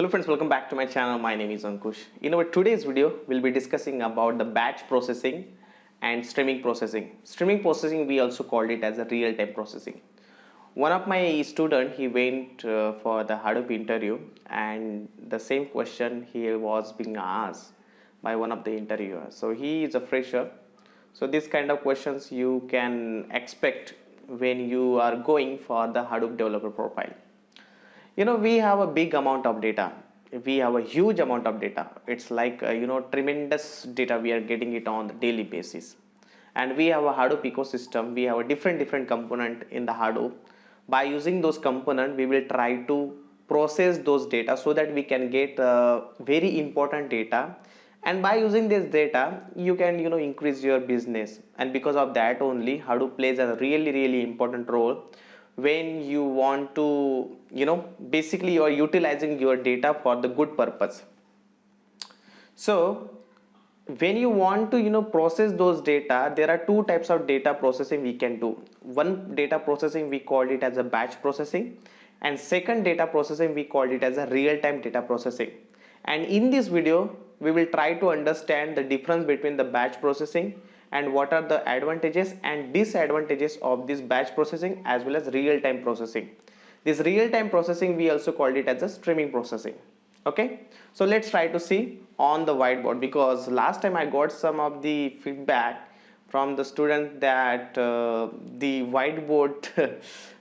Hello friends, welcome back to my channel. My name is Ankush. In our today's video, we'll be discussing about the batch processing and streaming processing. Streaming processing, we also called it as a real-time processing. One of my student, he went for the Hadoop interview, and the same question he was being asked by one of the interviewers. So he is a fresher. So this kind of questions you can expect when you are going for the Hadoop developer profile. We have a big amount of data. We have a huge amount of data. It's like tremendous data. We are getting it on the daily basis, and we have a Hadoop ecosystem. We have a different component in the Hadoop. By using those component, we will try to process those data so that we can get very important data. And by using this data, you can increase your business. And because of that only, Hadoop plays a really important role when you want to basically you are utilizing your data for the good purpose. So when you want to process those data, there are two types of data processing we can do. One data processing, we called it as a batch processing, and second data processing, we called it as a real-time data processing. And in this video, we will try to understand the difference between the batch processing and what are the advantages and disadvantages of this batch processing as well as real-time processing. This real-time processing, we also called it as a streaming processing. Okay, so let's try to see on the whiteboard, because last time I got some of the feedback from the student that the whiteboard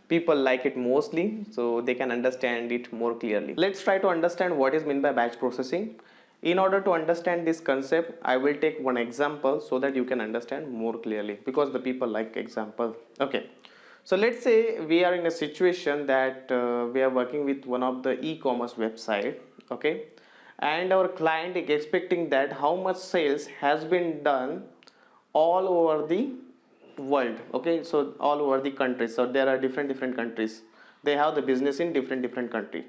people like it mostly, so they can understand it more clearly. Let's try to understand what is meant by batch processing. In order to understand this concept, I will take one example so that you can understand more clearly, because the people like example. Okay, so let's say we are in a situation that we are working with one of the e-commerce website. Okay, and our client is expecting that how much sales has been done all over the world. Okay, so all over the countries. So there are different countries, they have the business in different countries.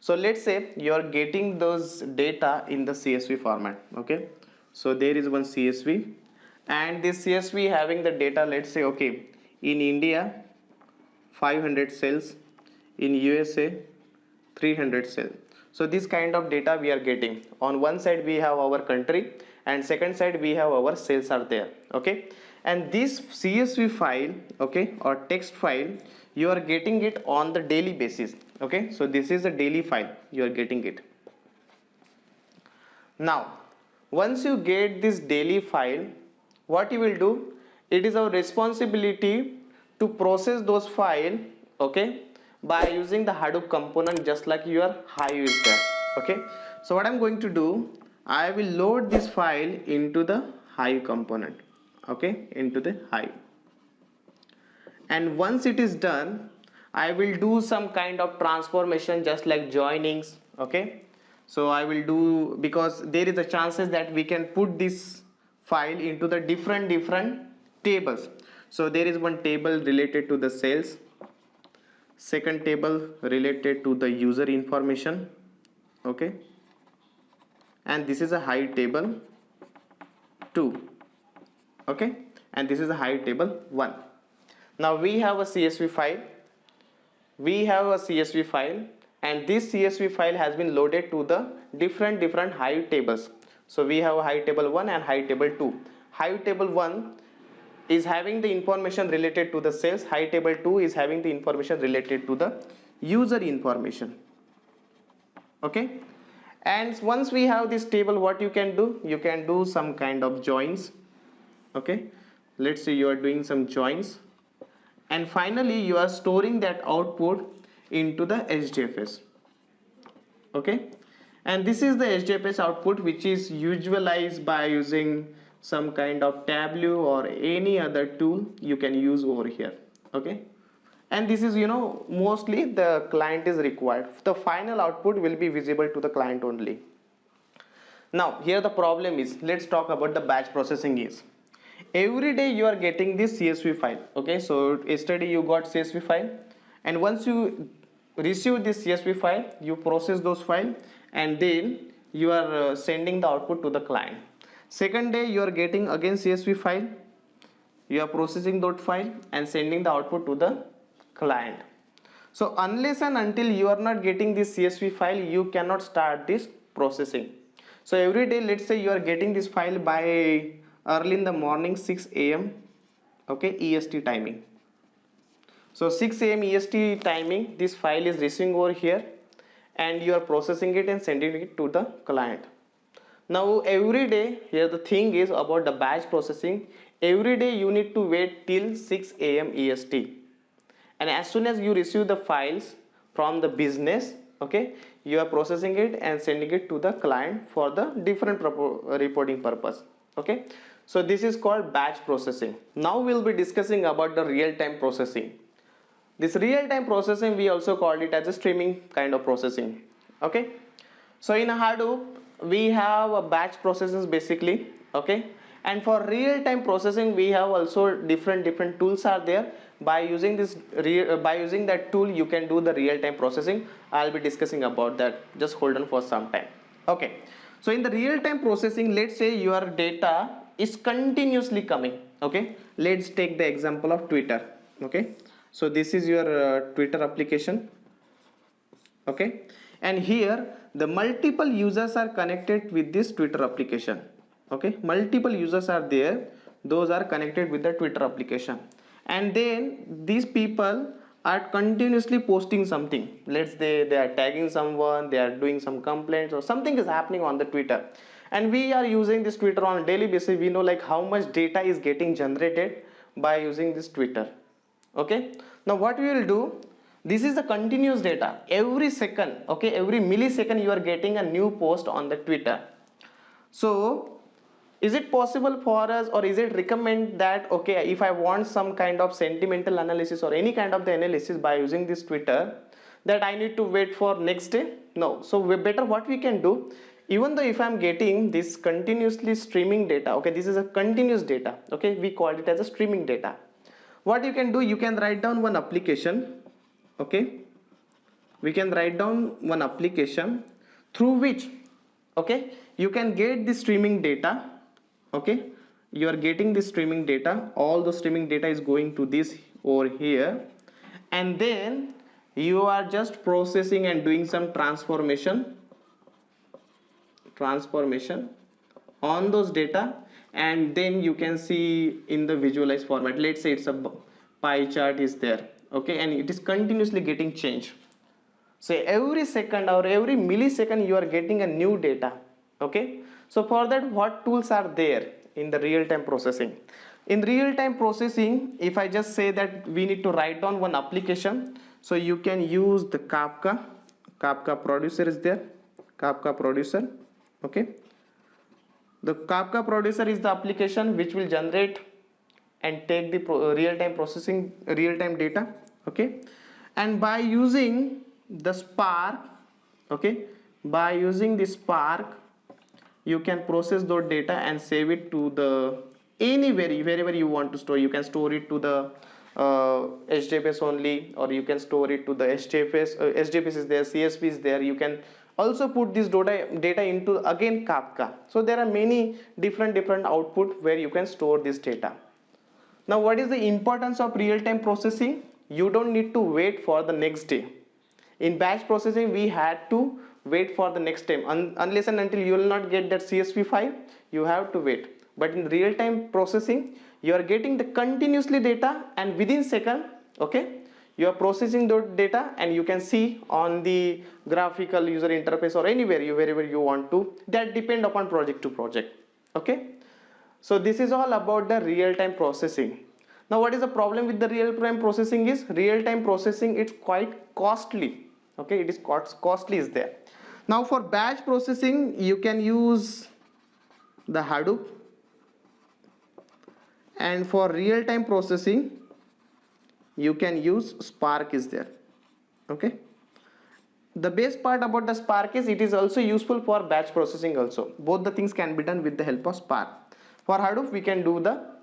So let's say you are getting those data in the CSV format. Okay, so there is one CSV, and this CSV having the data. Let's say, okay, in India 500 sales, in USA 300 sales. So this kind of data we are getting. On one side we have our country, and second side we have our sales are there. Okay, and this CSV file, okay, or text file, you are getting it on the daily basis. Okay, so this is a daily file, you are getting it. Now once you get this daily file, what you will do, it is our responsibility to process those file, okay, by using the Hadoop component, just like your Hive is there. Okay, so what I'm going to do, I will load this file into the Hive component. Okay, into the Hive, and once it is done, I will do some kind of transformation just like joinings. Okay, so I will do, because there is a chances that we can put this file into the different tables. So there is one table related to the sales, second table related to the user information. Okay, and this is a Hive table 2. Okay, and this is a Hive table 1. Now we have a CSV file, and this CSV file has been loaded to the different Hive tables. So we have a Hive table 1 and Hive table 2. Hive table 1 is having the information related to the sales, Hive table 2 is having the information related to the user information. Okay, and once we have this table, what you can do, you can do some kind of joins. Okay, let's say you are doing some joins, and finally you are storing that output into the HDFS. Okay, and this is the HDFS output, which is usualized by using some kind of Tableau or any other tool you can use over here. Okay, and this is mostly the client is required. The final output will be visible to the client only. Now here the problem is, let's talk about the batch processing. Is every day you are getting this CSV file. Okay, so yesterday you got CSV file, and once you receive this CSV file, you process those file, and then you are sending the output to the client. Second day you are getting again CSV file, you are processing that file and sending the output to the client. So unless and until you are not getting this CSV file, you cannot start this processing. So every day, let's say you are getting this file by early in the morning 6 a.m. okay, EST timing. So 6 a.m. EST timing, this file is receiving over here, and you are processing it and sending it to the client. Now every day, here the thing is about the batch processing, every day you need to wait till 6 a.m. EST, and as soon as you receive the files from the business, okay, you are processing it and sending it to the client for the different reporting purpose. Okay, so this is called batch processing. Now we'll be discussing about the real-time processing. This real-time processing, we also called it as a streaming kind of processing. Okay, so in Hadoop we have a batch processes basically. Okay, and for real-time processing we have also different tools are there. By using that tool, you can do the real-time processing. I'll be discussing about that. Just hold on for some time. Okay, so in the real-time processing, let's say your data is continuously coming. Okay, let's take the example of Twitter. Okay, so this is your Twitter application. Okay, and here the multiple users are connected with this Twitter application. Okay, multiple users are there, those are connected with the Twitter application, and then these people are continuously posting something. Let's say they are tagging someone, they are doing some complaints, or something is happening on the Twitter, and we are using this Twitter on a daily basis. We know like how much data is getting generated by using this Twitter. Okay, now what we will do, this is the continuous data every second. Okay, every millisecond you are getting a new post on the Twitter. So is it possible for us, or is it recommend that okay, if I want some kind of sentimental analysis or any kind of the analysis by using this Twitter, that I need to wait for next day? No. So we better what we can do, even though if I'm getting this continuously streaming data, okay, this is a continuous data, okay, we call it as a streaming data. What you can do, you can write down one application. Okay, we can write down one application through which, okay, you can get the streaming data. Okay, you are getting the streaming data, all the streaming data is going to this over here, and then you are just processing and doing some transformation on those data, and then you can see in the visualize format. Let's say it's a pie chart is there. Okay, and it is continuously getting changed. So every second or every millisecond you are getting a new data. Okay, so for that, what tools are there in the real-time processing? In real-time processing, if I just say that we need to write down one application, so you can use the Kafka producer is there, Kafka producer. Okay, the Kafka producer is the application which will generate and take the real-time processing, real-time data. Okay, and by using the Spark, okay, by using the Spark, you can process those data and save it to the anywhere, wherever you want to store. You can store it to the HDFS only, or you can store it to the HDFS. HDFS is there, CSV is there. You can also put this data into again Kafka. So there are many different output where you can store this data. Now what is the importance of real-time processing? You don't need to wait for the next day. In batch processing, we had to wait for the next time. Unless and until you will not get that CSV file, you have to wait. But in real-time processing, you are getting the continuously data, and within second, okay, you are processing the data, and you can see on the graphical user interface or anywhere, wherever you want to. That depend upon project to project. Okay, so this is all about the real-time processing. Now what is the problem with the real-time processing is, real-time processing, it's quite costly. Okay, it is costly is there. Now for batch processing, you can use the Hadoop, and for real-time processing you can use Spark is there. Okay, the best part about the Spark is it is also useful for batch processing also. Both the things can be done with the help of Spark. For Hadoop, we can do the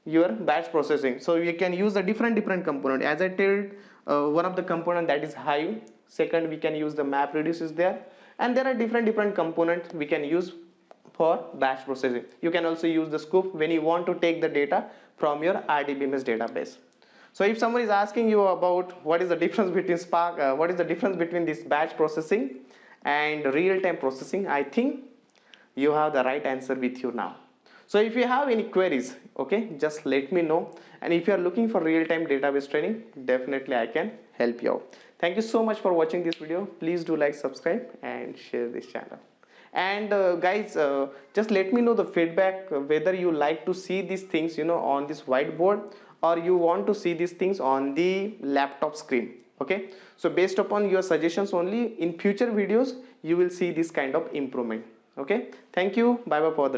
your batch processing. So you can use a different component. As I told, one of the component that is Hive. Second, we can use the MapReduce is there, and there are different components we can use for batch processing. You can also use the scoop when you want to take the data from your RDBMS database. So if someone is asking you about what is the difference between Spark, what is the difference between this batch processing and real-time processing, I think you have the right answer with you now. So if you have any queries, okay, just let me know. And if you are looking for real-time database training, definitely I can help you out. Thank you so much for watching this video. Please do like, subscribe and share this channel. And guys, just let me know the feedback, whether you like to see these things, you know, on this whiteboard, or you want to see these things on the laptop screen. Okay, so based upon your suggestions only, in future videos you will see this kind of improvement. Okay, thank you, bye bye for the day.